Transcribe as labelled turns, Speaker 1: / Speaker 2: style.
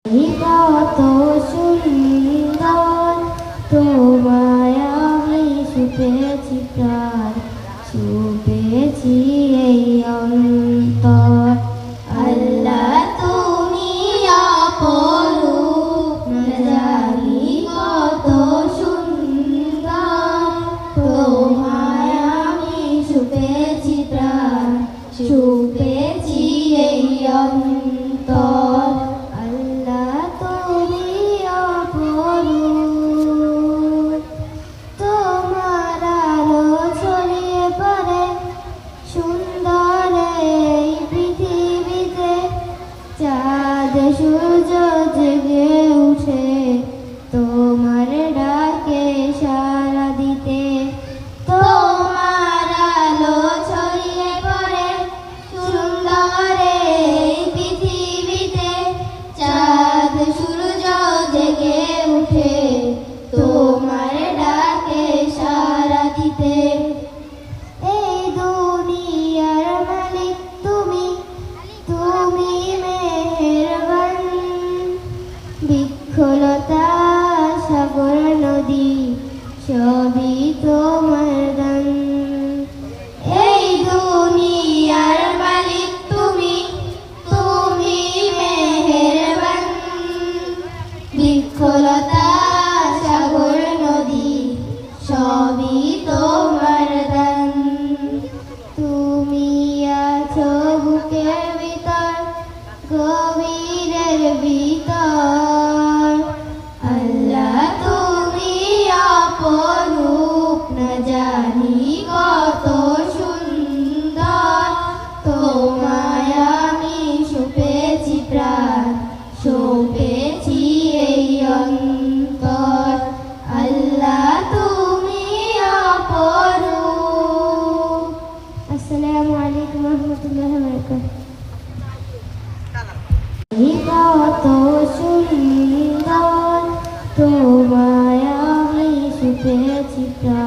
Speaker 1: কত সুন্দর তোমায় আমি ছুপেছি প্রাণ, ছুপেছি এই অন্তর। আল্লাহ তুমি অপরূপ, না জানি কত সুন্দর তোমায় আমি ছুপেছি প্রাণ, ছুপেছি এই অন্তর। আল্লাহ তুমি অপরূপ, তোমার আলো ছড়িয়ে পড়ে সুন্দর এই পৃথিবীতে, চাঁদ সূর্য জেগে উঠে তোমার ডাকে সাড়া দিতে। তোমার আলো ছড়িয়ে পড়ে সুন্দর এই পৃথিবীতে, চাঁদ সূর্য জেগে উঠে তোমার ডাকে সাড়া দিতে। এই দুনিয়ার মালিক তুমি, তুমি মেহেরবান, বৃক্ষলতা সাগর নদী সবই তোমার দান। এই দুনিয়ার মালিক তুমি, তুমি মেহেরবান, বৃক্ষলতা সাগর নদী সবই তোমার দান। তুমি আছো বুকের ভিতর, গভীরের ভিতর। আল্লাহ তুমি অপরূপ, না জানি কত সুন্দর তোমায় আমি ছুপেছি প্রাণ, ছুপেছি এই অন্তর। আল্লাহ তুমি অপরূপ। আসসালামু আলাইকুম ওয়া রাহমাতুল্লাহি ওয়া বারাকাতুহু। কত সুন্দর তোমায় আমি ছুপেছি প্রাণ।